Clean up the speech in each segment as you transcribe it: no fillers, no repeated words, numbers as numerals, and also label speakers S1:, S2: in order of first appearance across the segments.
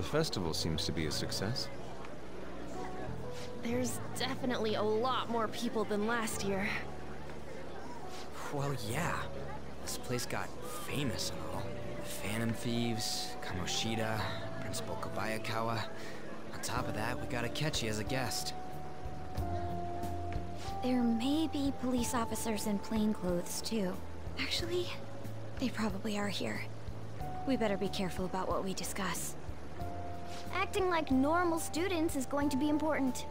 S1: The festival seems to be a success.
S2: There's definitely a lot more people than last year.
S3: Well, yeah. This place got famous and all. The Phantom Thieves, Kamoshida, Principal Kobayakawa. On top of that, we got Akechi as a guest.
S4: There may be police officers in plain clothes, too. Actually, they probably are here. We better be careful about what we discuss.
S5: Acting like normal students is going to be important.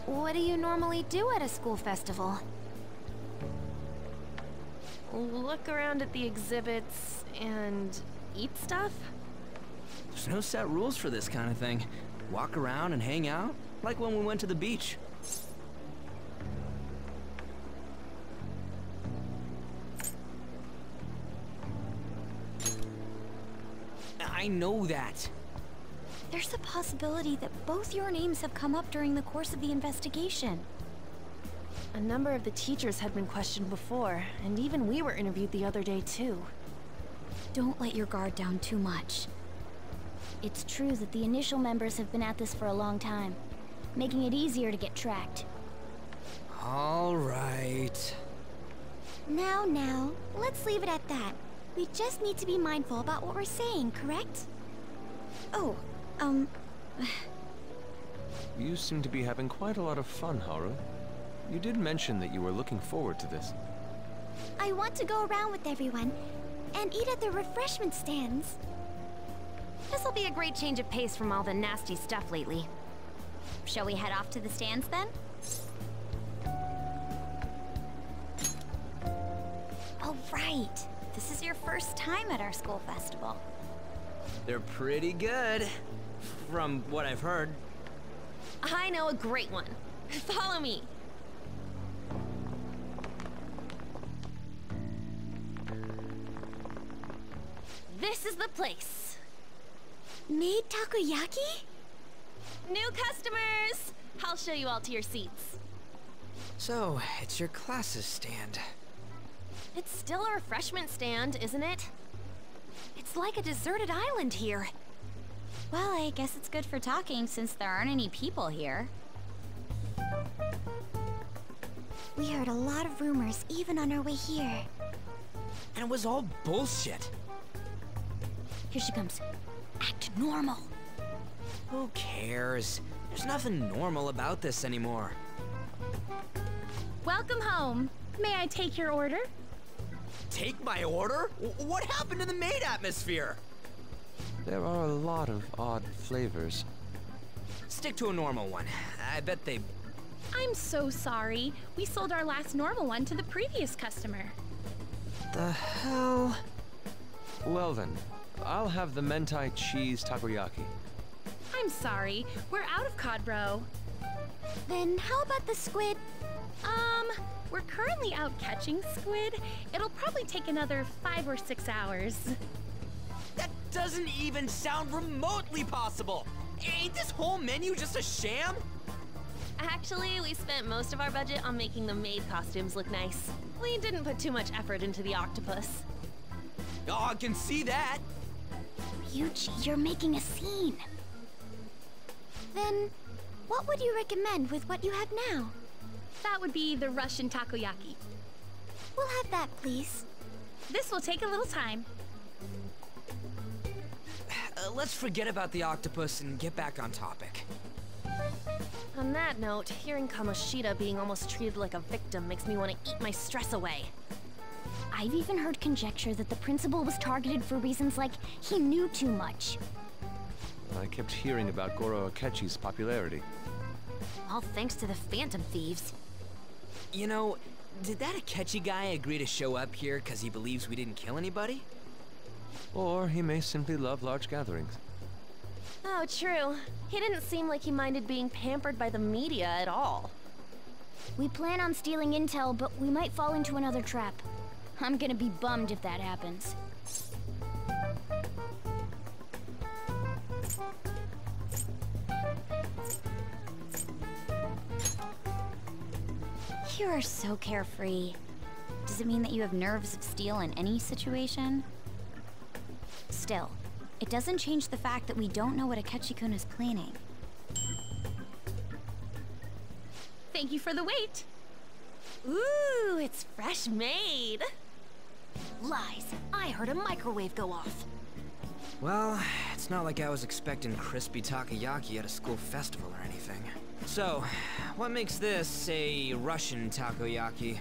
S5: What do you normally do at a school festival?
S2: Look around at the exhibits and eat stuff?
S3: There's no set rules for this kind of thing. Walk around and hang out, like when we went to the beach. I know that.
S4: There's a possibility that both your names have come up during the course of the investigation.
S2: A number of the teachers had been questioned before, and even we were interviewed the other day too.
S4: Don't let your guard down too much.
S5: It's true that the initial members have been at this for a long time, making it easier to get tracked.
S3: All right.
S5: Now, let's leave it at that. We just need to be mindful about what we're saying, correct?
S4: Oh,
S1: You seem to be having quite a lot of fun, Haru. You did mention that you were looking forward to this.
S5: I want to go around with everyone and eat at the refreshment stands.
S6: This'll be a great change of pace from all the nasty stuff lately. Shall we head off to the stands then?
S4: oh right. This is your first time at our school festival.
S3: They're pretty good, from what I've heard.
S2: I know a great one. Follow me. This is the place.
S5: Made takoyaki?
S2: New customers! I'll show you all to your seats.
S3: So, it's your class's stand.
S2: It's still a refreshment stand, isn't it? It's like a deserted island here.
S4: Well, I guess it's good for talking since there aren't any people here.
S5: We heard a lot of rumors even on our way here.
S3: And it was all bullshit.
S4: Here she comes. Act normal.
S3: Who cares? There's nothing normal about this anymore.
S6: Welcome home. May I take your order?
S3: Take my order? What happened to the maid atmosphere?
S1: There are a lot of odd flavors.
S3: Stick to a normal one. I bet they...
S6: I'm so sorry. We sold our last normal one to the previous customer.
S3: The hell?
S1: Well then, I'll have the mentai cheese takoyaki.
S6: I'm sorry. We're out of cod roe.
S5: Then how about the squid?
S6: We're currently out catching squid. It'll probably take another 5 or 6 hours.
S3: That doesn't even sound remotely possible! Ain't this whole menu just a sham?
S2: Actually, we spent most of our budget on making the maid costumes look nice. We didn't put too much effort into the octopus.
S3: Oh, I can see that!
S5: Ryuji, you're making a scene. Then, what would you recommend with what you have now?
S6: That would be the Russian takoyaki.
S5: We'll have that, please.
S6: This will take a little time.
S3: Let's forget about the octopus and get back on topic.
S2: On that note, hearing Kamoshida being almost treated like a victim makes me want to eat my stress away.
S5: I've even heard conjecture that the principal was targeted for reasons like he knew too much.
S1: I kept hearing about Goro Akechi's popularity.
S6: All thanks to the Phantom Thieves.
S3: You know, did that Akechi guy agree to show up here because he believes we didn't kill anybody?
S1: Or he may simply love large gatherings.
S2: Oh, true. He didn't seem like he minded being pampered by the media at all.
S5: We plan on stealing intel, but we might fall into another trap. I'm gonna be bummed if that happens.
S4: You are so carefree. Does it mean that you have nerves of steel in any situation? Still, It doesn't change the fact that we don't know what Akechi-kun is planning.
S2: Thank you for the wait. Ooh, it's fresh made.
S6: Lies. I heard a microwave go off.
S3: Well, it's not like I was expecting crispy takoyaki at a school festival or anything. So, what makes this a Russian takoyaki?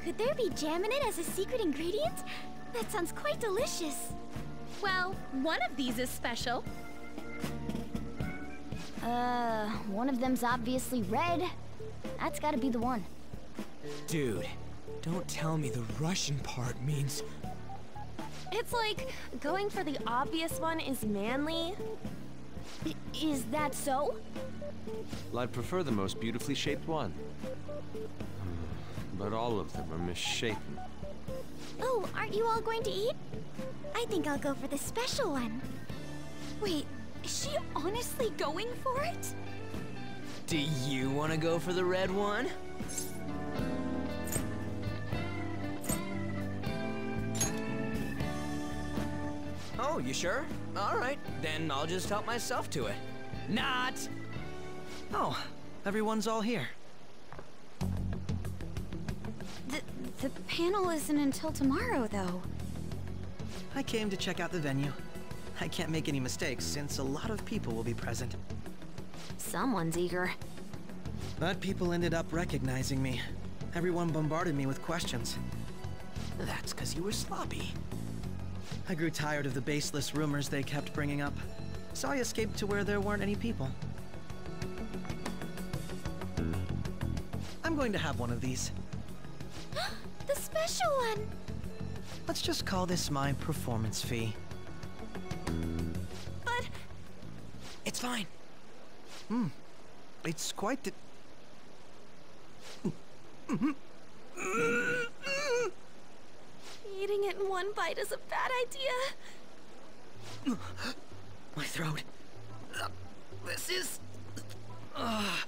S5: Could there be jam in it as a secret ingredient? That sounds quite delicious.
S2: Well, one of these is special.
S5: One of them's obviously red. That's gotta be the one.
S3: Dude, don't tell me the Russian part means...
S2: It's like going for the obvious one is manly.
S5: Is that so?
S1: Well, I'd prefer the most beautifully shaped one. But all of them are misshapen.
S5: Oh, aren't you all going to eat? I think I'll go for the special one.
S4: Wait, is she honestly going for it?
S3: Do you want to go for the red one? Oh, you sure? All right, then I'll just help myself to it. Not!
S7: Oh, everyone's all here.
S4: The panel isn't until tomorrow, though.
S7: I came to check out the venue. I can't make any mistakes since a lot of people will be present.
S6: Someone's eager.
S7: But people ended up recognizing me. Everyone bombarded me with questions.
S3: That's because you were sloppy.
S7: I grew tired of the baseless rumors they kept bringing up, so I escaped to where there weren't any people. I'm going to have one of these.
S5: The special one!
S7: Let's just call this my performance fee.
S2: But
S3: It's fine.
S7: It's quite the...
S2: eating it in one bite is a bad idea.
S7: My throat. This is... oh,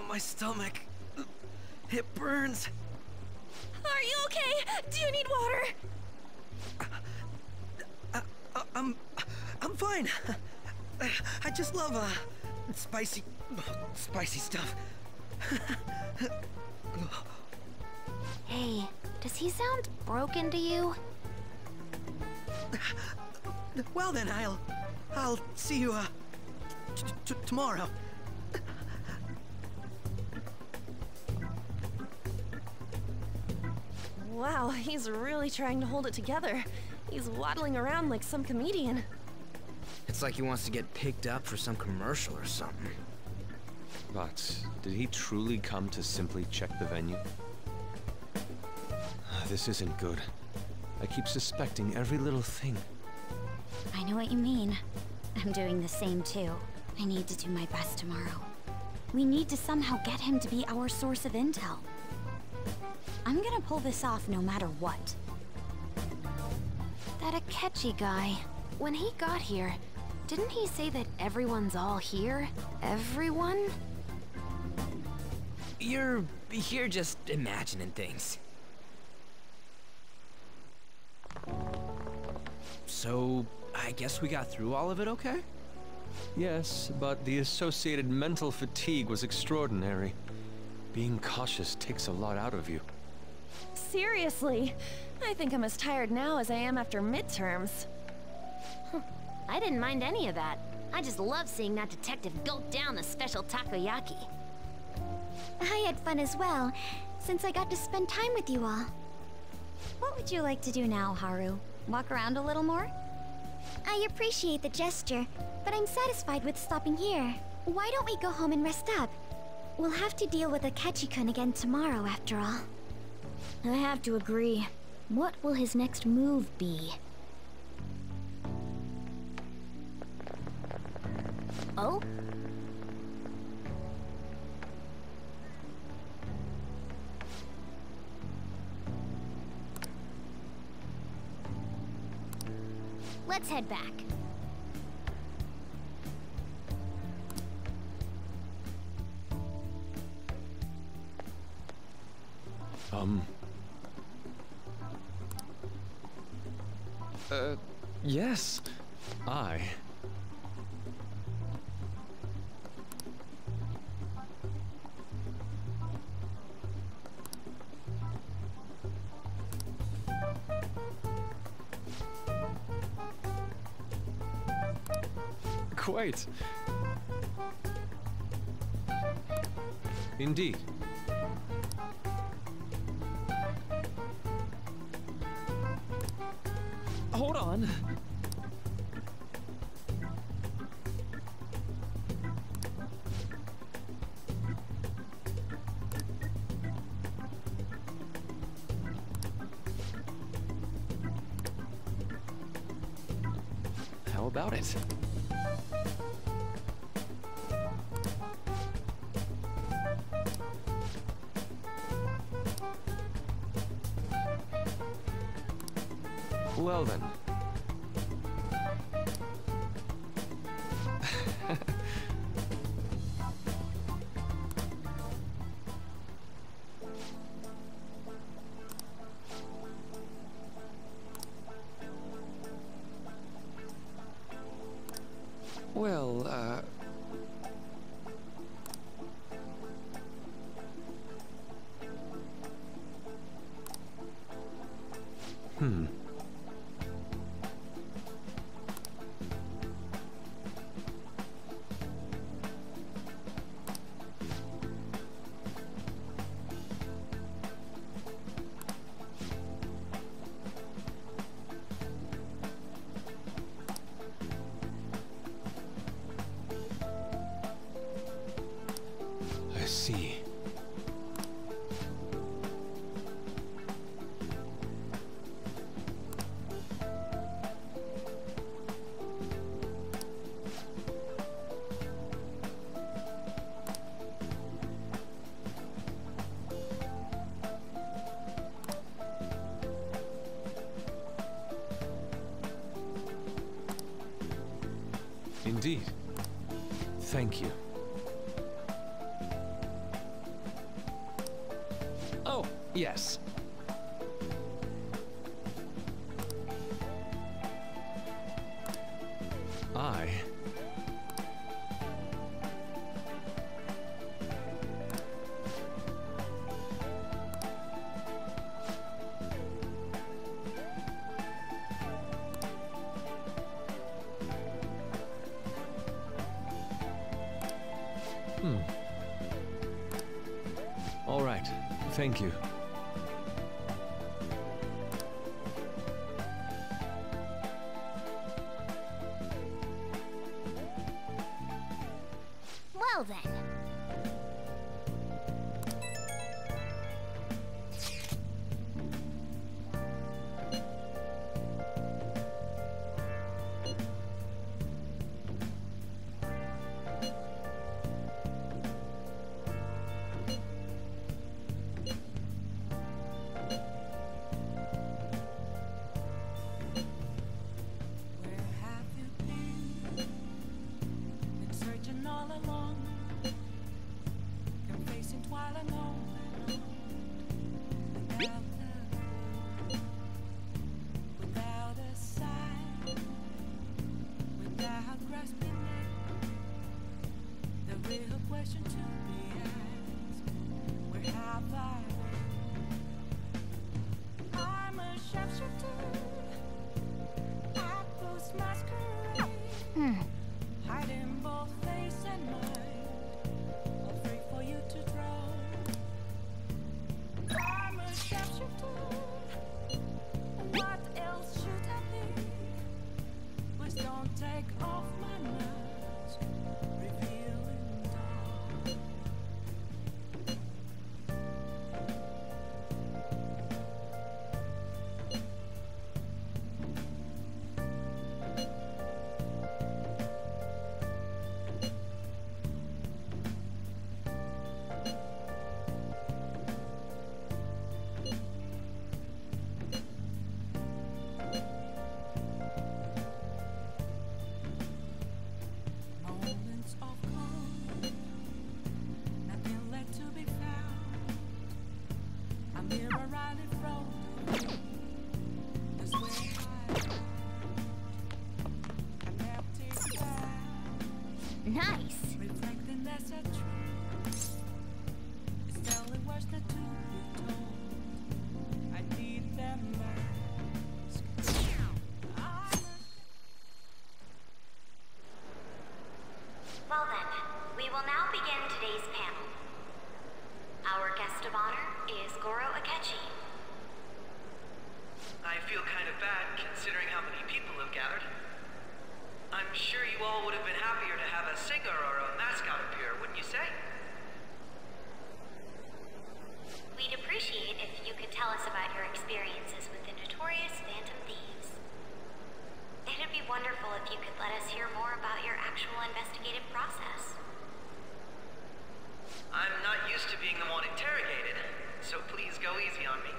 S7: my stomach. It burns.
S2: Are you okay? Do you need water?
S7: I'm fine. I just love, spicy stuff.
S6: Hey, does he sound broken to you?
S7: Well then, I'll see you, tomorrow.
S2: Wow, he's really trying to hold it together. He's waddling around like some comedian.
S3: It's like he wants to get picked up for some commercial or something.
S1: But did he truly come to simply check the venue? This isn't good. I keep suspecting every little thing.
S4: I know what you mean. I'm doing the same too. I need to do my best tomorrow. We need to somehow get him to be our source of intel. I'm gonna pull this off no matter what.
S6: That Akechi guy, when he got here, didn't he say that everyone's all here? Everyone?
S3: You're just imagining things. So, I guess we got through all of it okay?
S1: Yes, but the associated mental fatigue was extraordinary. Being cautious takes a lot out of you.
S2: Seriously, I think I'm as tired now as I am after midterms.
S6: I didn't mind any of that. I just love seeing that detective gulp down the special takoyaki.
S5: I had fun as well, since I got to spend time with you all.
S4: What would you like to do now, Haru? Walk around a little more?
S5: I appreciate the gesture, but I'm satisfied with stopping here. Why don't we go home and rest up? We'll have to deal with Akechi-kun again tomorrow, after all.
S6: I have to agree. What will his next move be? Oh? Let's head back.
S1: Yes. I... Quite. Indeed.
S8: Hold on.
S1: How about it? Well then. Well, I see. Indeed. Thank you. Oh, yes. I... All right. Thank you.
S6: Well then.
S8: feel kind of bad considering how many people have gathered. I'm sure you all would have been happier to have a singer or a mascot appear, wouldn't you say?
S6: We'd appreciate if you could tell us about your experiences with the notorious Phantom Thieves. It'd be wonderful if you could let us hear more about your actual investigative process.
S8: I'm not used to being the one interrogated, so please go easy on me.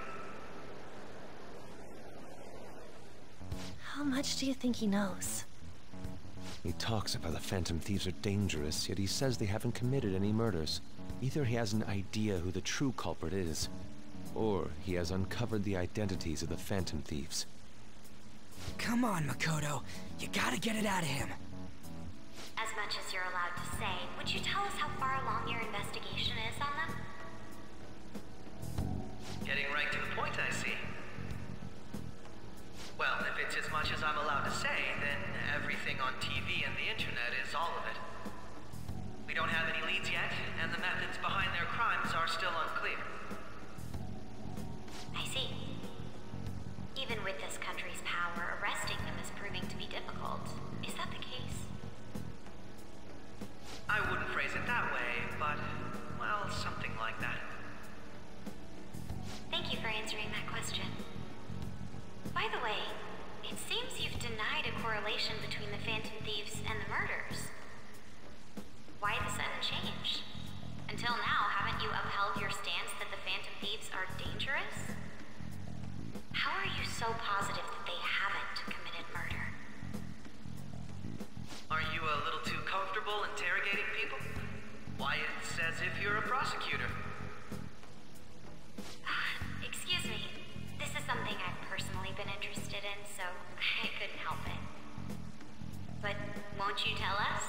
S2: How much do you think he knows?
S1: He talks about the Phantom Thieves are dangerous, yet he says they haven't committed any murders. Either he has an idea who the true culprit is, or he has uncovered the identities of the Phantom Thieves.
S3: Come on, Makoto. You gotta get it out of him.
S6: As much as you're allowed to say, would you tell us how far along your investigation is on them?
S8: Getting right to the point, I see. Well, if it's as much as I'm allowed to say, then everything on TV and the internet is all of it. We don't have any leads yet, and the methods behind their crimes are still unclear.
S6: I see. Even with this country's power, arresting them is proving to be difficult. Is that the case?
S8: I wouldn't phrase it that way, but, well, something like that.
S6: Thank you for answering that question. By the way, it seems you've denied a correlation between the Phantom Thieves and the murders. Why the sudden change? Until now, haven't you upheld your stance that the Phantom Thieves are dangerous? How are you so positive that they haven't committed murder?
S8: Are you a little too comfortable interrogating people? Why, it's as if you're a prosecutor.
S6: Excuse me. This is something I've personally been interested in, so I couldn't help it. But won't you tell us?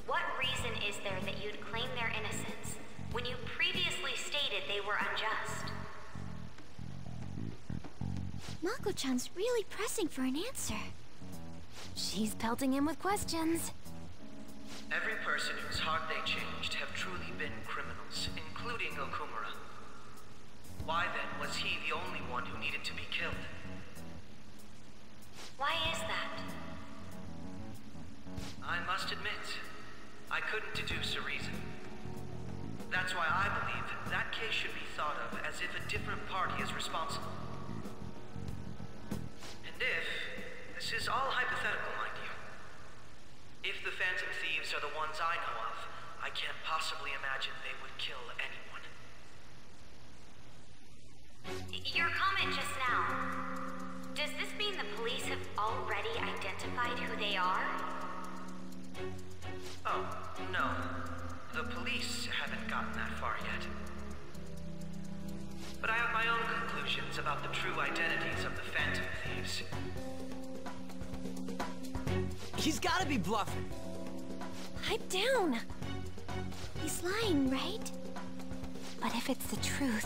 S6: What reason is there that you'd claim their innocence when you previously stated they were unjust?
S5: Mako-chan's really pressing for an answer.
S2: She's pelting him with questions.
S8: Every person whose heart they changed have truly been criminals, including Okumura. Why then was he the only one who needed to be killed?
S6: Why is that?
S8: I must admit, I couldn't deduce a reason. That's why I believe that case should be thought of as if a different party is responsible. And this is all hypothetical, mind you. If the Phantom Thieves are the ones I know of, I can't possibly imagine they would kill anyone.
S6: Your comment just now, does this mean the police have already identified who they are?
S8: Oh, no. The police haven't gotten that far yet. But I have my own conclusions about the true identities of the Phantom Thieves.
S3: He's gotta be bluffing.
S2: Pipe down.
S5: He's lying, right?
S2: But if it's the truth...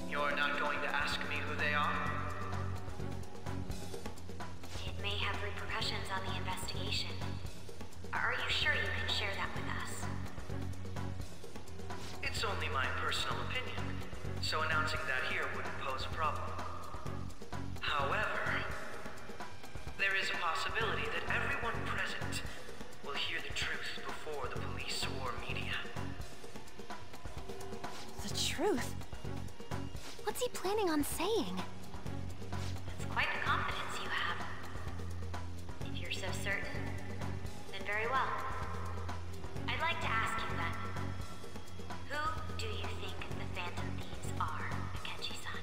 S8: You're not going to ask me who they are?
S6: It may have repercussions on the investigation. Are you sure you can share that with us?
S8: It's only my personal opinion, so announcing that here wouldn't pose a problem. However, there is a possibility that everyone present will hear the truth before the police or media.
S2: The truth? What's he planning on saying?
S6: It's quite the confidence you have. If you're so certain, then very well. I'd like to ask you then, who do you think the Phantom Thieves are, Akechi-san?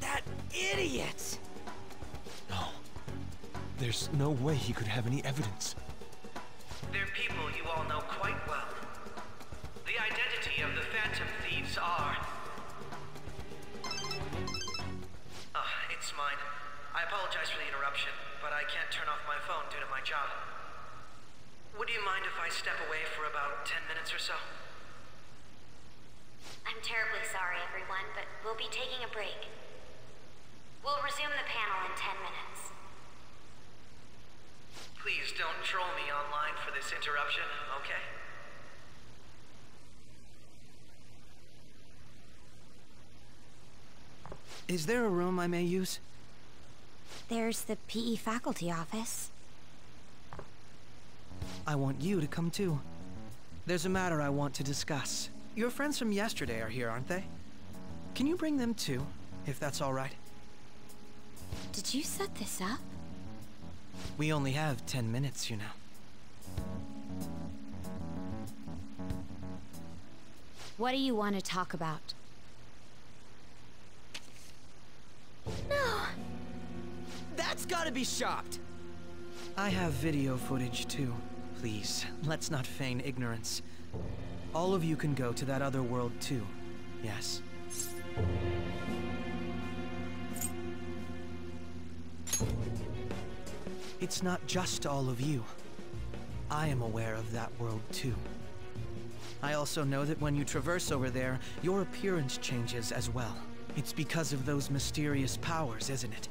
S3: That idiot!
S1: No. There's no way he could have any evidence.
S8: They're people you all know quite well. The identity of the Phantom Thieves are... it's mine. I apologize for the interruption, but I can't turn off my phone due to my job. Would you mind if I step away for about 10 minutes or so?
S6: I'm terribly sorry, everyone, but we'll be taking a break. We'll resume the panel in 10 minutes.
S8: Please don't troll me online for this interruption, okay?
S7: Is there a room I may use?
S4: There's the PE faculty office.
S7: I want you to come too. There's a matter I want to discuss. Your friends from yesterday are here, aren't they? Can you bring them too, if that's all right?
S4: Did you set this up?
S7: We only have 10 minutes, you know.
S4: What do you want to talk about?
S5: No!
S3: That's gotta be shocked!
S7: I have video footage too. Please, let's not feign ignorance. All of you can go to that other world too. Yes. It's not just all of you. I am aware of that world too. I also know that when you traverse over there, your appearance changes as well. It's because of those mysterious powers, isn't it?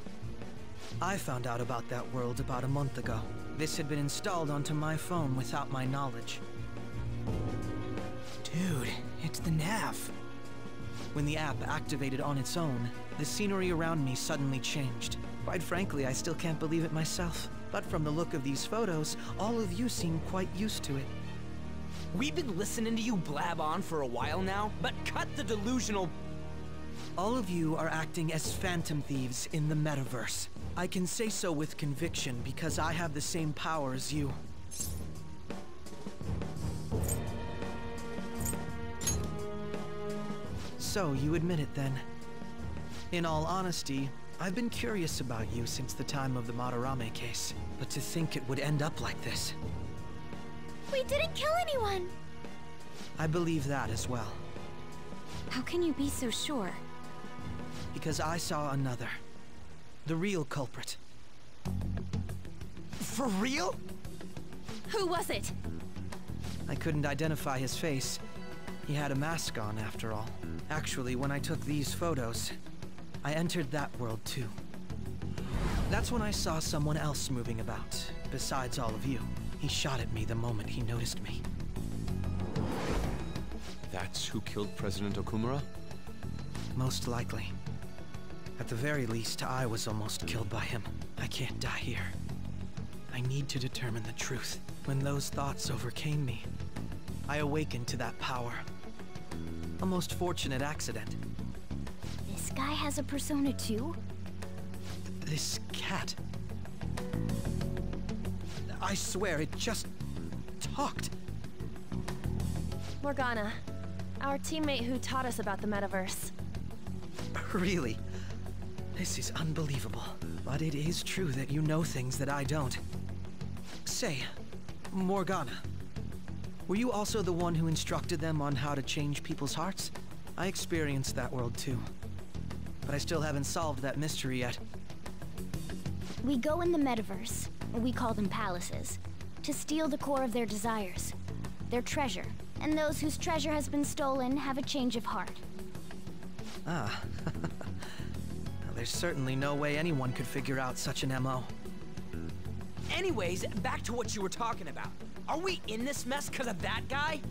S7: I found out about that world about a month ago. This had been installed onto my phone without my knowledge.
S3: Dude, it's the nav.
S7: When the app activated on its own, the scenery around me suddenly changed. Quite frankly, I still can't believe it myself. But from the look of these photos, all of you seem quite used to it.
S3: We've been listening to you blab on for a while now, but cut the delusional...
S7: All of you are acting as phantom thieves in the metaverse. I can say so with conviction because I have the same power as you. So, you admit it then. In all honesty, I've been curious about you since the time of the Madarame case. But to think it would end up like this.
S5: We didn't kill anyone!
S7: I believe that as well.
S4: How can you be so sure?
S7: Because I saw another. The real culprit.
S3: For real?
S2: Who was it?
S7: I couldn't identify his face. He had a mask on, after all. Actually, when I took these photos, I entered that world too. That's when I saw someone else moving about, besides all of you. He shot at me the moment he noticed me.
S1: That's who killed President Okumura?
S7: Most likely. At the very least, I was almost killed by him. I can't die here. I need to determine the truth. When those thoughts overcame me, I awakened to that power. A most fortunate accident.
S5: This guy has a persona too?
S7: This cat. I swear, it just talked.
S2: Morgana, our teammate who taught us about the metaverse.
S7: Really? This is unbelievable. But it is true that you know things that I don't. Say, Morgana, were you also the one who instructed them on how to change people's hearts? I experienced that world too. But I still haven't solved that mystery yet.
S5: We go in the metaverse, or we call them palaces, to steal the core of their desires, their treasure. And those whose treasure has been stolen have a change of heart.
S7: Ah. Well, there's certainly no way anyone could figure out such an MO.
S3: Anyways, back to what you were talking about. Are we in this mess because of that guy?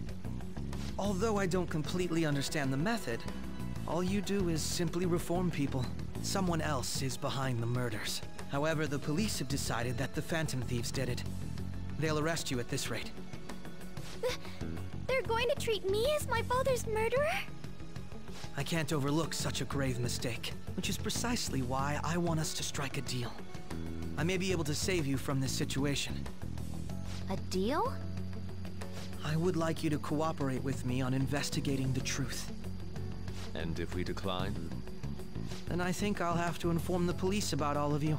S7: Although I don't completely understand the method, all you do is simply reform people. Someone else is behind the murders. However, the police have decided that the Phantom Thieves did it. They'll arrest you at this rate.
S5: They're going to treat me as my father's murderer?
S7: I can't overlook such a grave mistake, which is precisely why I want us to strike a deal. I may be able to save you from this situation.
S5: A deal?
S7: I would like you to cooperate with me on investigating the truth.
S1: And if we decline?
S7: Then I think I'll have to inform the police about all of you,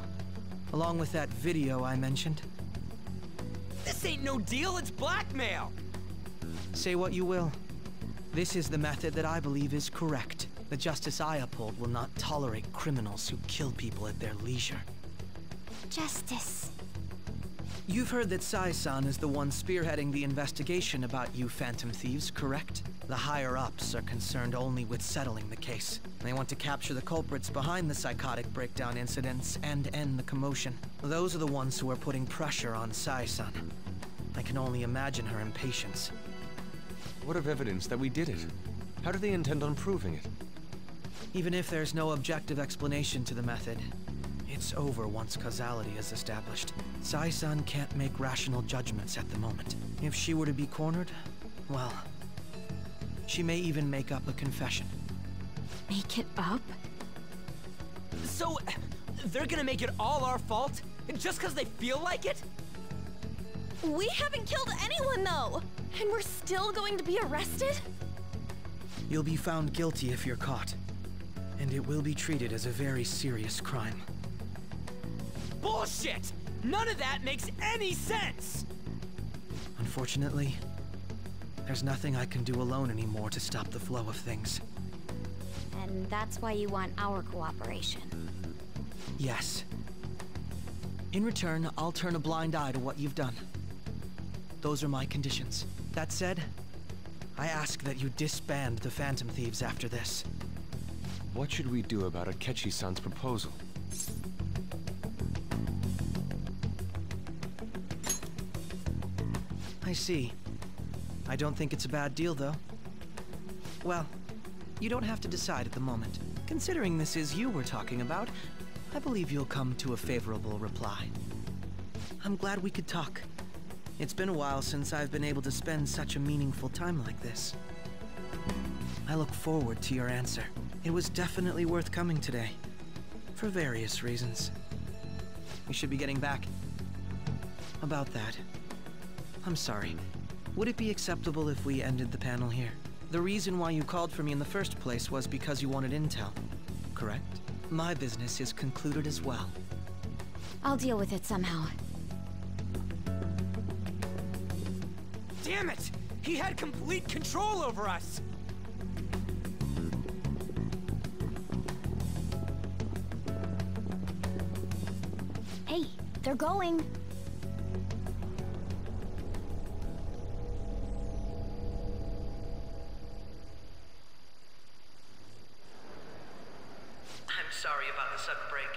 S7: along with that video I mentioned.
S3: This ain't no deal, it's blackmail!
S7: Say what you will. This is the method that I believe is correct. The justice I uphold will not tolerate criminals who kill people at their leisure.
S5: Justice.
S7: You've heard that Sai-san is the one spearheading the investigation about you Phantom Thieves, correct? The higher-ups are concerned only with settling the case. They want to capture the culprits behind the psychotic breakdown incidents and end the commotion. Those are the ones who are putting pressure on Sai-san. I can only imagine her impatience.
S1: What of evidence that we did it? How do they intend on proving it?
S7: Even if there's no objective explanation to the method, it's over once causality is established. Sai-san can't make rational judgments at the moment. If she were to be cornered, well, she may even make up a confession.
S4: Make it up?
S3: So, they're gonna make it all our fault? Just because they feel like it?
S2: We haven't killed anyone, though! And we're still going to be arrested?
S7: You'll be found guilty if you're caught, and it will be treated as a very serious crime.
S3: Bullshit! None of that makes any sense!
S7: Unfortunately, there's nothing I can do alone anymore to stop the flow of things.
S4: And that's why you want our cooperation.
S7: Yes. In return, I'll turn a blind eye to what you've done. Those are my conditions. That said, I ask that you disband the Phantom Thieves after this.
S1: What should we do about Akechi-san's proposal?
S7: I see. I don't think it's a bad deal, though. Well, you don't have to decide at the moment. Considering this is you we're talking about, I believe you'll come to a favorable reply. I'm glad we could talk. It's been a while since I've been able to spend such a meaningful time like this. I look forward to your answer. It was definitely worth coming today, for various reasons. We should be getting back. About that, I'm sorry. Would it be acceptable if we ended the panel here? The reason why you called for me in the first place was because you wanted intel, correct? My business is concluded as well.
S4: I'll deal with it somehow.
S3: Damn it! He had complete control over us!
S5: Hey, they're going.
S8: I'm sorry about the sudden break.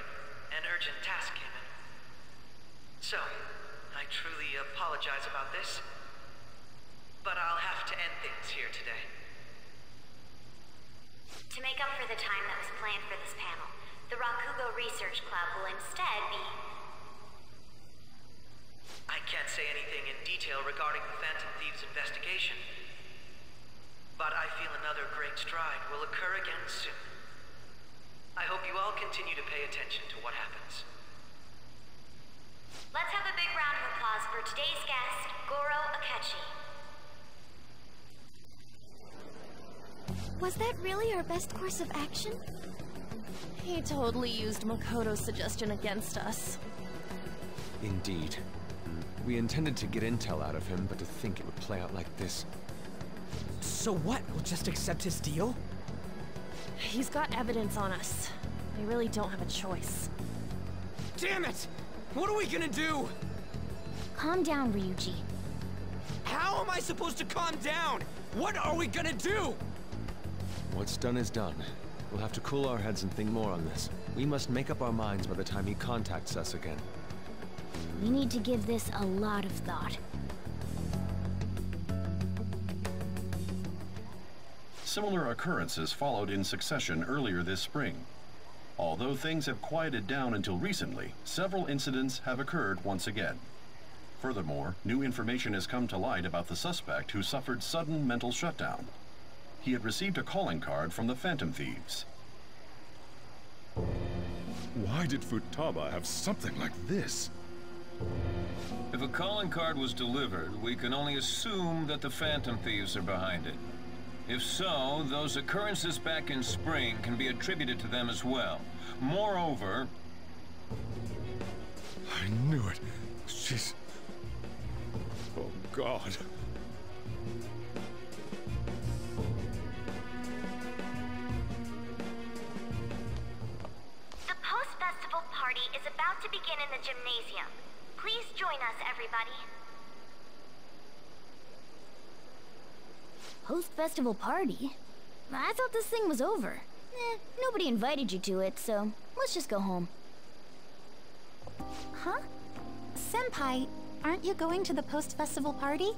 S8: An urgent task came in. So, I truly apologize about this. But I'll have to end things here today.
S6: To make up for the time that was planned for this panel, the Rakugo Research Club will instead be...
S8: I can't say anything in detail regarding the Phantom Thieves investigation. But I feel another great stride will occur again soon. I hope you all continue to pay attention to what happens.
S6: Let's have a big round of applause for today's guest, Goro Akechi.
S5: Was that really our best course of action?
S2: He totally used Makoto's suggestion against us.
S1: Indeed. We intended to get intel out of him, but to think it would play out like this.
S3: So what? We'll just accept his deal?
S2: He's got evidence on us. We really don't have a choice.
S3: Damn it! What are we gonna do?
S5: Calm down, Ryuji.
S3: How am I supposed to calm down? What are we gonna do?
S1: What's done is done. We'll have to cool our heads and think more on this. We must make up our minds by the time he contacts us again.
S5: We need to give this a lot of thought.
S9: Similar occurrences followed in succession earlier this spring. Although things have quieted down until recently, several incidents have occurred once again. Furthermore, new information has come to light about the suspect who suffered sudden mental shutdown. He had received a calling card from the Phantom Thieves.
S10: Why did Futaba have something like this?
S11: If a calling card was delivered, we can only assume that the Phantom Thieves are behind it. If so, those occurrences back in spring can be attributed to them as well. Moreover...
S10: I knew it. She's... Oh, God.
S6: The post-festival party is about to begin in the gymnasium. Please join us, everybody.
S5: Post-festival party? I thought this thing was over. Nobody invited you to it, so let's just go home.
S12: Huh? Senpai, aren't you going to the post-festival party?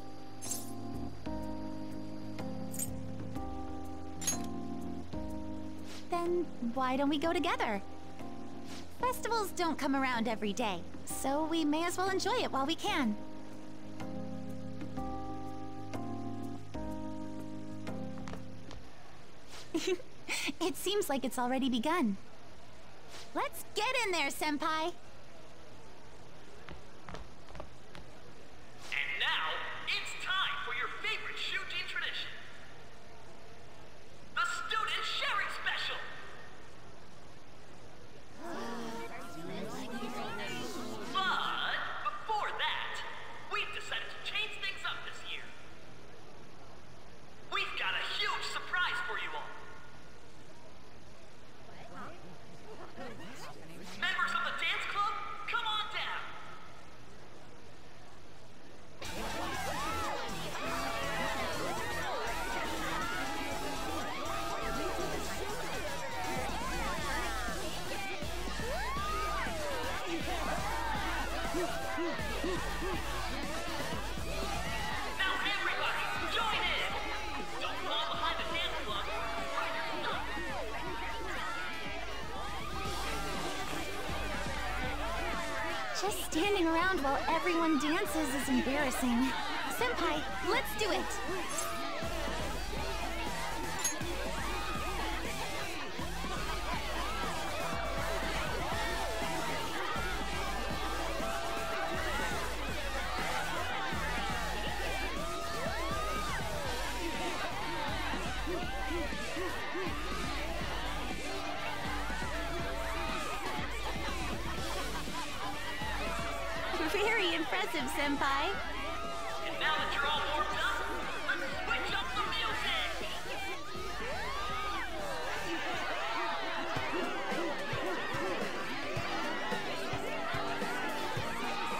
S12: Then why don't we go together? Festivals don't come around every day, so we may as well enjoy it while we can. It seems like it's already begun. Let's get in there, Senpai!
S8: And now, it's time for your favorite Shujin tradition. The Student Sharing Special! But before that, we've decided to change things up this year. We've got a huge surprise for you all. Members of the dance club, come on down. Now everybody, join in! Don't fall behind the dance club.
S12: Just standing around while everyone dances is embarrassing. Senpai, let's do it! Very impressive, Senpai.
S8: And now that you're all warmed up, let's switch up the music!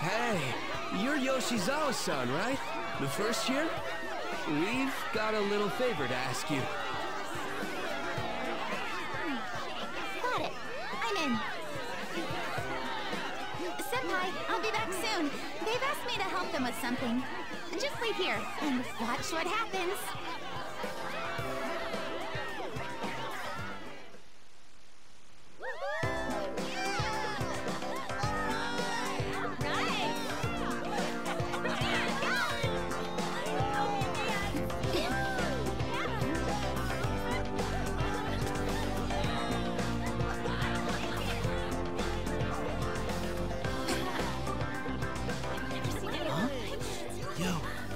S13: Hey, you're Yoshizawa-san, right? The first year? We've got a little favor to ask you.
S12: Got it. I'm in. Senpai, I'll be back soon. They've asked me to help them with something. Just wait here and watch what happens.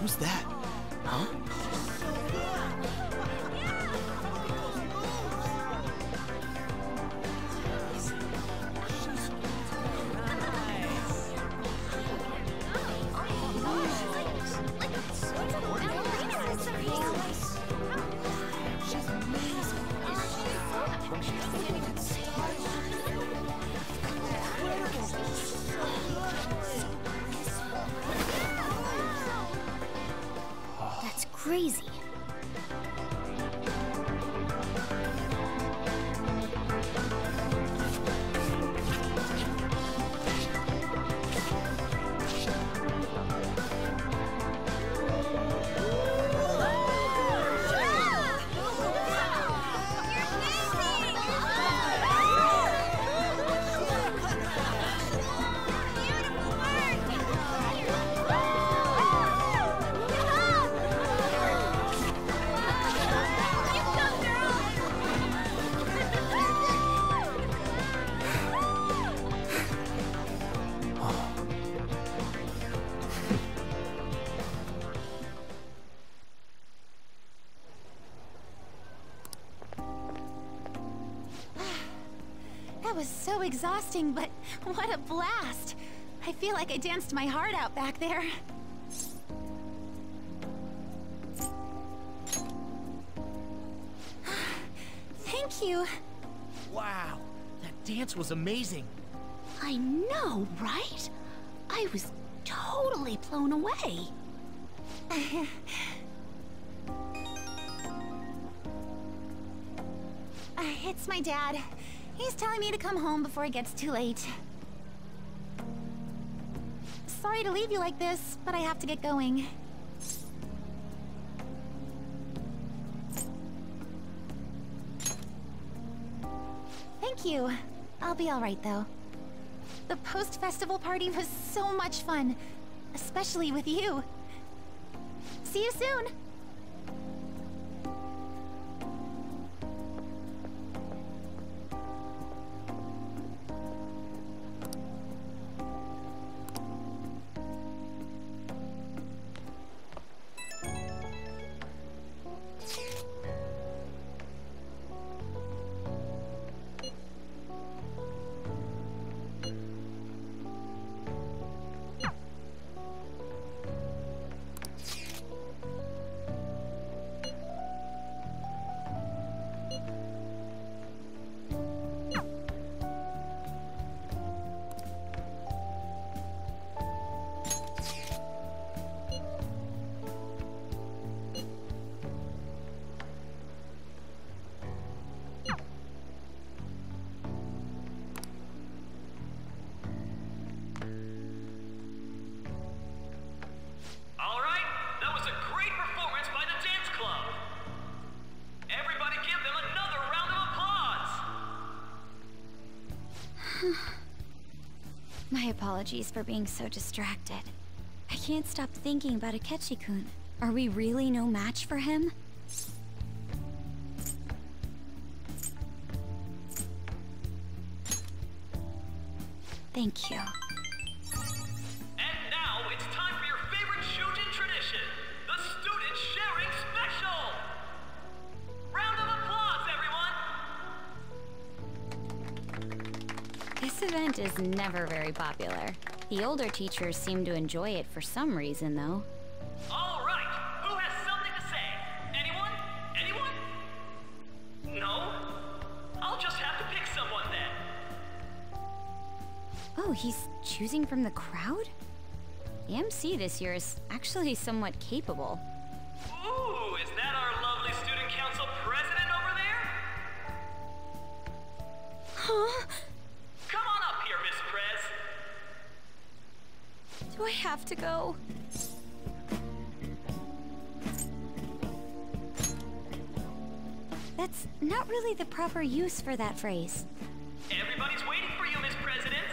S7: Who's that? Huh?
S5: That's crazy.
S12: That was so exhausting, but what a blast! I feel like I danced my heart out back there. Thank you.
S14: Wow, that dance was amazing.
S5: I know, right? I was totally blown away.
S12: It's my dad. He's telling me to come home before it gets too late. Sorry to leave you like this, but I have to get going. Thank you. I'll be all right, though. The post-festival party was so much fun, especially with you. See you soon!
S4: My apologies for being so distracted. I can't stop thinking about Akechi-kun. Are we really no match for him? Thank you.
S8: And now it's time for your favorite Shujin tradition, the Student Sharing Special! Round of applause, everyone!
S4: This event is never very popular. The older teachers seem to enjoy it for some reason, though.
S8: All right, who has something to say? Anyone? Anyone? No? I'll just have to pick someone then.
S4: Oh, he's choosing from the crowd? The MC this year is actually somewhat capable.
S8: Ooh, is that our lovely student council president over there?
S4: Huh?
S8: Come on up here, Miss Prez.
S4: Do I have to go? That's not really the proper use for that phrase.
S8: Everybody's waiting for you, Miss President.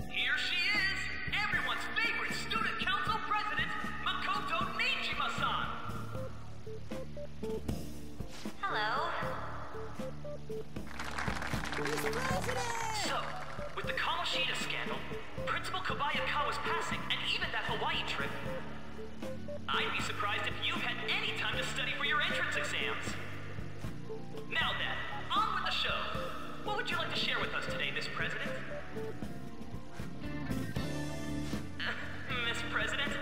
S8: Here she is, everyone's favorite student council president, Makoto Nijima-san.
S6: Hello.
S8: So, with the Kamoshida scandal, Principal Kobayakawa's passing, and even that Hawaii trip, I'd be surprised if you've had any time to study for your entrance exams. Now then, on with the show. What would you like to share with us today, Miss President? Miss President?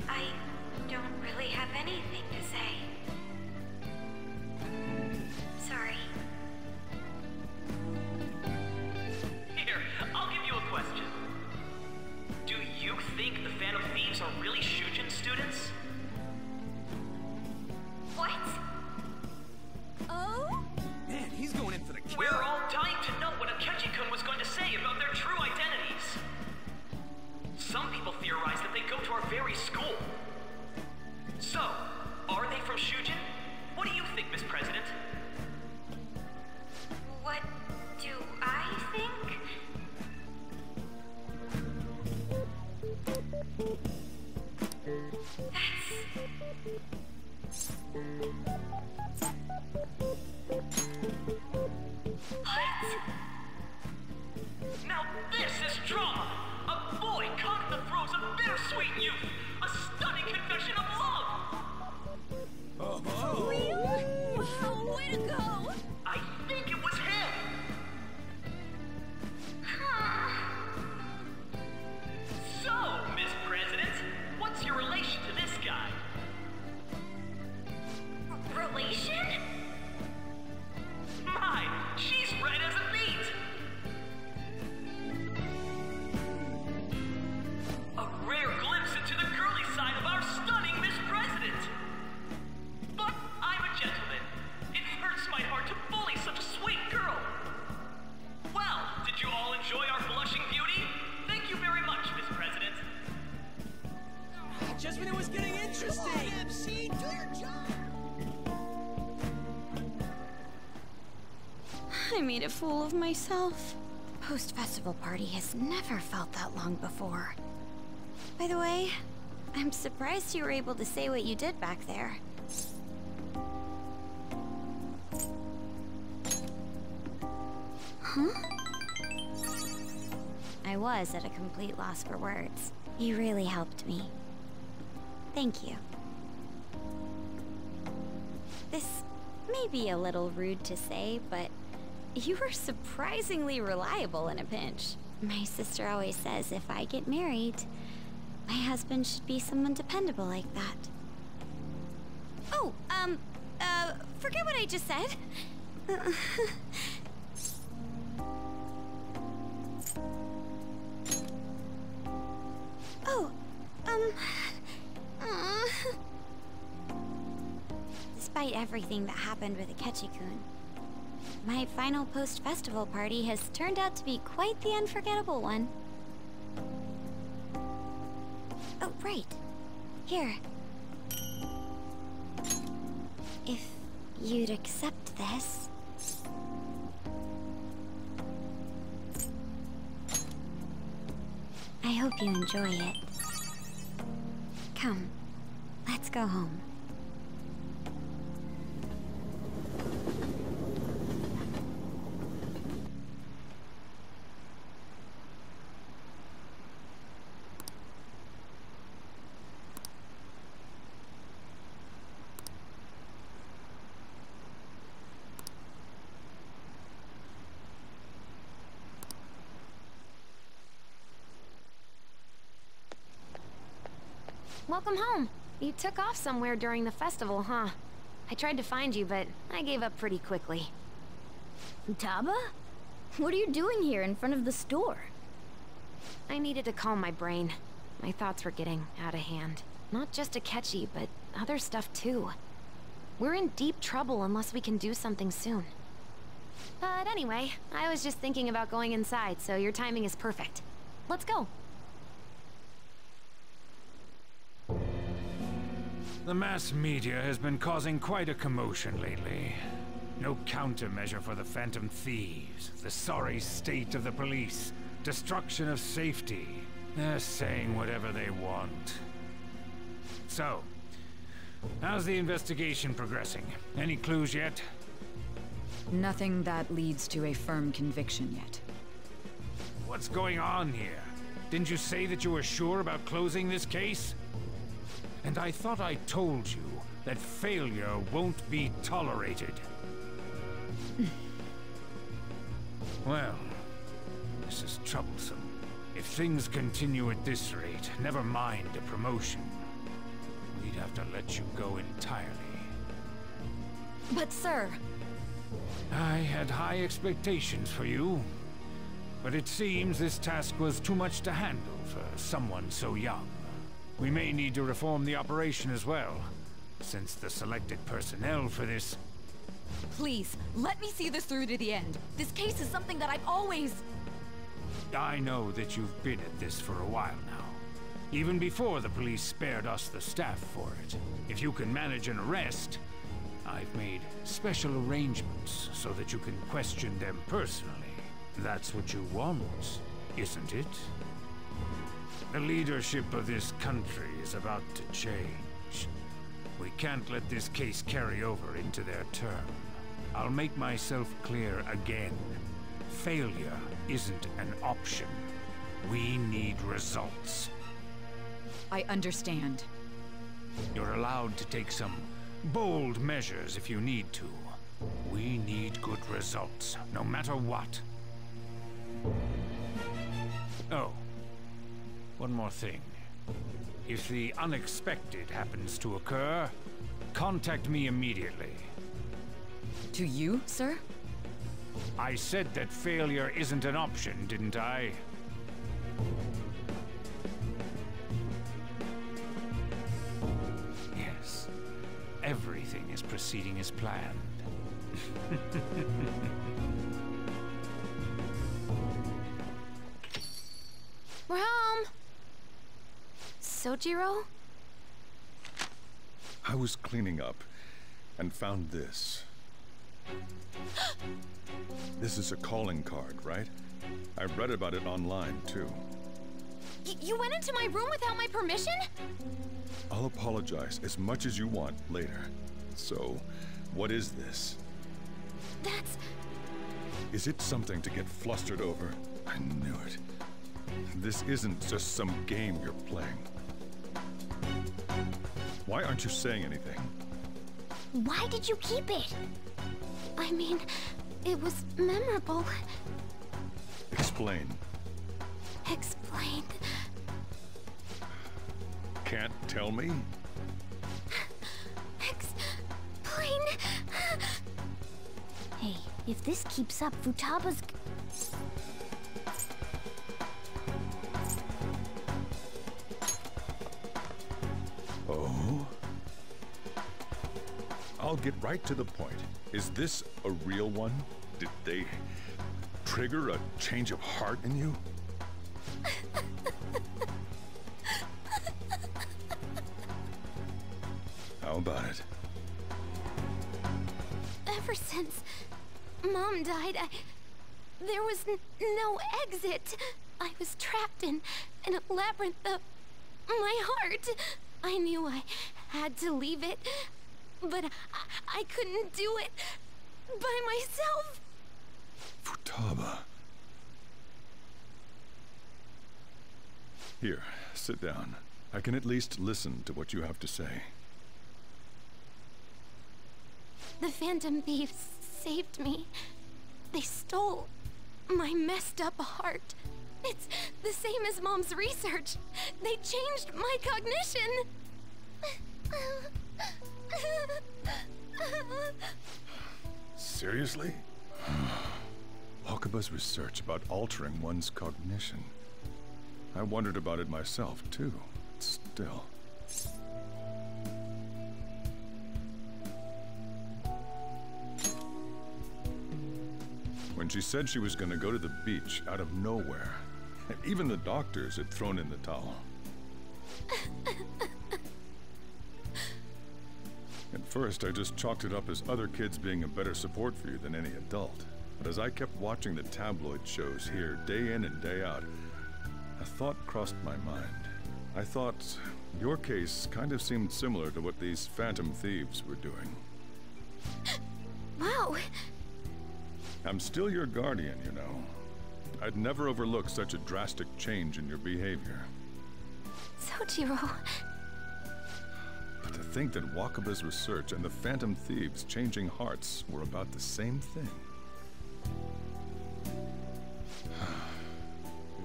S6: I don't really have anything to say. Sorry.
S8: Here, I'll give you a question. Do you think the Phantom Thieves are really Shujin students?
S6: What?
S4: Oh?
S14: when it was getting interesting! Come on, MC, do your job!
S4: I made a fool of myself. The post-festival party has never felt that long before. By the way, I'm surprised you were able to say what you did back there. Huh? I was at a complete loss for words. You really helped me. Thank you. This may be a little rude to say, but you were surprisingly reliable in a pinch. My sister always says if I get married, my husband should be someone dependable like that. Oh, forget what I just said. Despite everything that happened with Akechi-kun, my final post-festival party has turned out to be quite the unforgettable one. Oh, right. Here. If you'd accept this... I hope you enjoy it. Come, let's go home.
S2: Welcome home. You took off somewhere during the festival, huh? I tried to find you, but I gave up pretty quickly.
S5: Taba? What are you doing here in front of the store?
S2: I needed to calm my brain. My thoughts were getting out of hand. Not just Akechi, but other stuff too. We're in deep trouble unless we can do something soon. But anyway, I was just thinking about going inside, so your timing is perfect. Let's go.
S15: The mass media has been causing quite a commotion lately. No countermeasure for the Phantom Thieves, the sorry state of the police, destruction of safety. They're saying whatever they want. So, how's the investigation progressing? Any clues yet?
S16: Nothing that leads to a firm conviction yet.
S15: What's going on here? Didn't you say that you were sure about closing this case? And I thought I told you that failure won't be tolerated. Well, this is troublesome. If things continue at this rate, never mind a promotion. We'd have to let you go entirely.
S16: But sir...
S15: I had high expectations for you. But it seems this task was too much to handle for someone so young. We may need to reform the operation as well, since the selected personnel for this...
S16: Please, let me see this through to the end. This case is something that I've always...
S15: I know that you've been at this for a while now. Even before the police spared us the staff for it. If you can manage an arrest, I've made special arrangements so that you can question them personally. That's what you want, isn't it? The leadership of this country is about to change. We can't let this case carry over into their term. I'll make myself clear again. Failure isn't an option. We need results.
S16: I understand.
S15: You're allowed to take some bold measures if you need to. We need good results, no matter what. Oh. One more thing. If the unexpected happens to occur, contact me immediately.
S16: To you, sir?
S15: I said that failure isn't an option, didn't I? Yes. Everything is proceeding as planned.
S2: We're home! Sojiro?
S10: I was cleaning up and found this. This is a calling card, right? I read about it online, too.
S2: You went into my room without my permission?
S10: I'll apologize as much as you want later. So, what is this?
S2: That's...
S10: Is it something to get flustered over? I knew it. This isn't just some game you're playing. Why aren't you saying anything?
S5: Why did you keep it?
S2: I mean, it was memorable.
S10: Explain.
S2: Explain.
S10: Can't tell me?
S2: Explain.
S5: Hey, if this keeps up, Futaba's...
S10: Oh? I'll get right to the point. Is this a real one? Did they trigger a change of heart in you? How about it?
S2: Ever since Mom died, there was no exit. I was trapped in a labyrinth of my heart. I knew I had to leave it, but I couldn't do it by myself.
S10: Futaba. Here, sit down. I can at least listen to what you have to say.
S2: The Phantom Thieves saved me. They stole my messed up heart. It's the same as Mom's research. They changed my cognition.
S10: Seriously? Wakaba's research about altering one's cognition. I wondered about it myself, too. Still. When she said she was going to go to the beach out of nowhere, even the doctors had thrown in the towel. At first, I just chalked it up as other kids being a better support for you than any adult. But as I kept watching the tabloid shows here, day in and day out, a thought crossed my mind. I thought your case kind of seemed similar to what these Phantom Thieves were doing.
S2: Wow.
S10: I'm still your guardian, you know. I'd never overlook such a drastic change in your behavior.
S2: Sojiro.
S10: But to think that Wakaba's research and the Phantom Thieves changing hearts were about the same thing.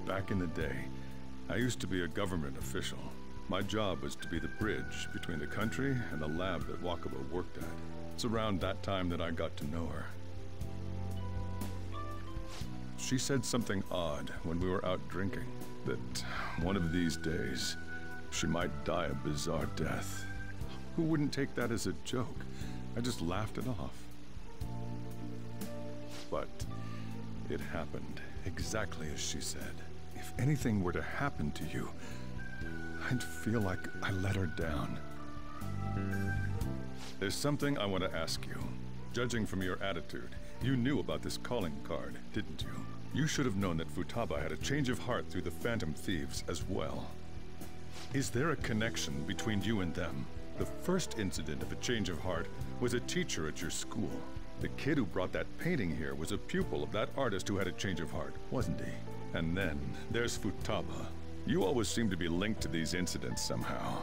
S10: Back in the day, I used to be a government official. My job was to be the bridge between the country and the lab that Wakaba worked at. It's around that time that I got to know her. She said something odd when we were out drinking, that one of these days, she might die a bizarre death. Who wouldn't take that as a joke? I just laughed it off. But it happened exactly as she said. If anything were to happen to you, I'd feel like I let her down. There's something I want to ask you. Judging from your attitude, you knew about this calling card, didn't you? You should have known that Futaba had a change of heart through the Phantom Thieves as well. Is there a connection between you and them? The first incident of a change of heart was a teacher at your school. The kid who brought that painting here was a pupil of that artist who had a change of heart, wasn't he? And then there's Futaba. You always seem to be linked to these incidents somehow.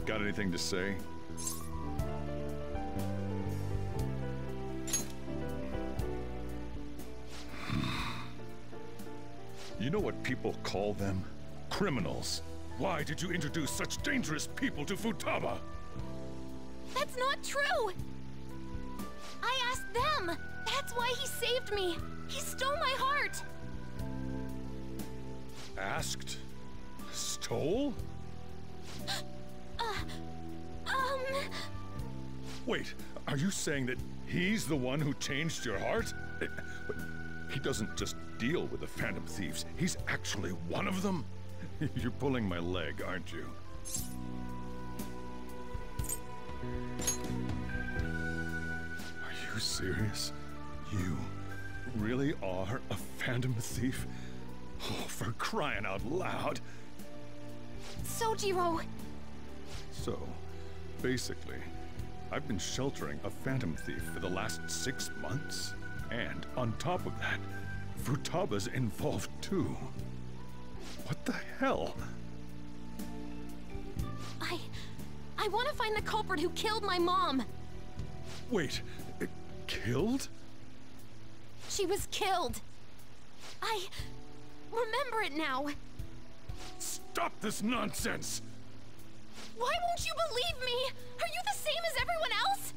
S10: Got anything to say? You know what people call them? Criminals. Why did you introduce such dangerous people to Futaba?
S2: That's not true! I asked them! That's why he saved me! He stole my heart!
S10: Asked? Stole? Wait, are you saying that he's the one who changed your heart? But he doesn't just deal with the Phantom Thieves. He's actually one of them? You're pulling my leg, aren't you? Are you serious? You really are a phantom thief? Oh, for crying out loud!
S2: Sojiro!
S10: So, basically, I've been sheltering a phantom thief for the last 6 months. And on top of that, Futaba's involved too. What the hell?
S2: I want to find the culprit who killed my mom.
S10: Wait, killed?
S2: She was killed. I remember it now.
S10: Stop this nonsense!
S2: Why won't you believe me? Are you the same as everyone else?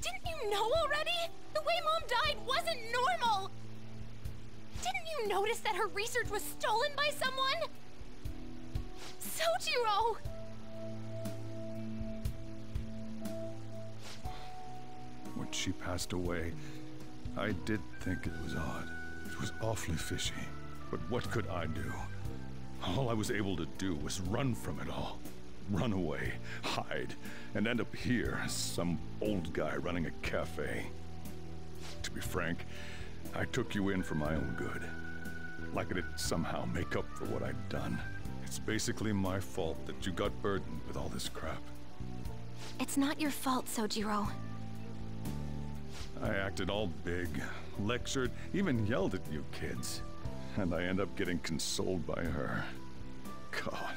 S2: Didn't you know already? The way Mom died wasn't normal. Didn't you notice that her research was stolen by someone? Sojiro!
S10: When she passed away, I did think it was odd. It was awfully fishy. But what could I do? All I was able to do was run from it all. Run away, hide, and end up here as some old guy running a cafe. To be frank, I took you in for my own good. Like it'd somehow make up for what I'd done. It's basically my fault that you got burdened with all this crap.
S2: It's not your fault, Sojiro.
S10: I acted all big, lectured, even yelled at you kids. And I end up getting consoled by her. God,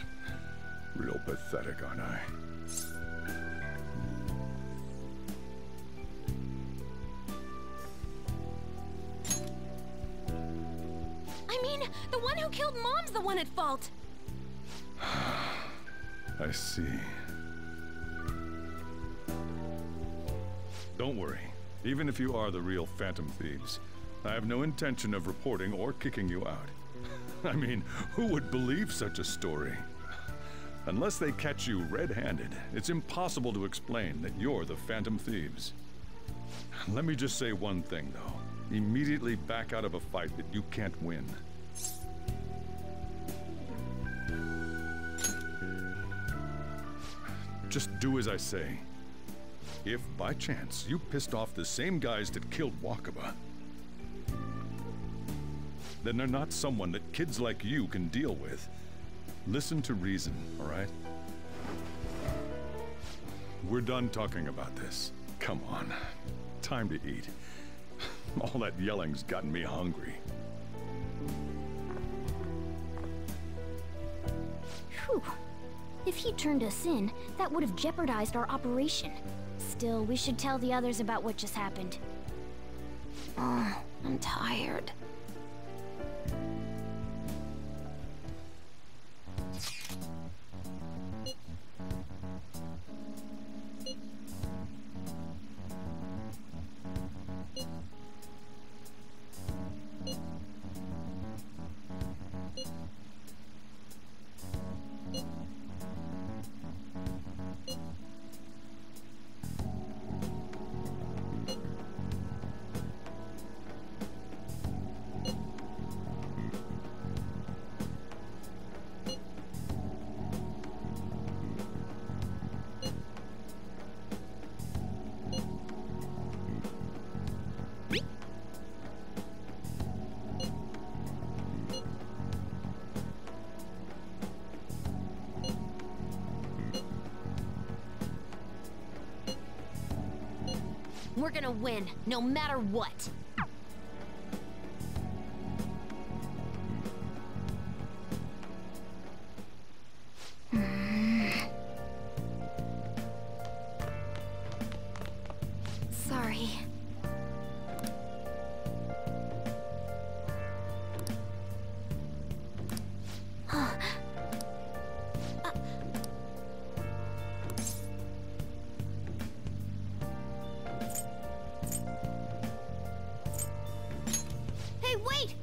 S10: real pathetic, aren't I?
S2: I mean, the one who killed Mom's the one at fault.
S10: I see. Don't worry. Even if you are the real Phantom Thieves, I have no intention of reporting or kicking you out. I mean, who would believe such a story? Unless they catch you red-handed, it's impossible to explain that you're the Phantom Thieves. Let me just say one thing, though. Immediately back out of a fight that you can't win. Just do as I say. If, by chance, you pissed off the same guys that killed Wakaba, then they're not someone that kids like you can deal with. Listen to reason, all right? We're done talking about this. Come on. Time to eat. All that yelling's gotten me hungry.
S5: Phew. If he turned us in, that would have jeopardized our operation. Still, we should tell the others about what just happened.
S2: Oh, I'm tired. We're gonna win, no matter what. Sorry. Hey, wait!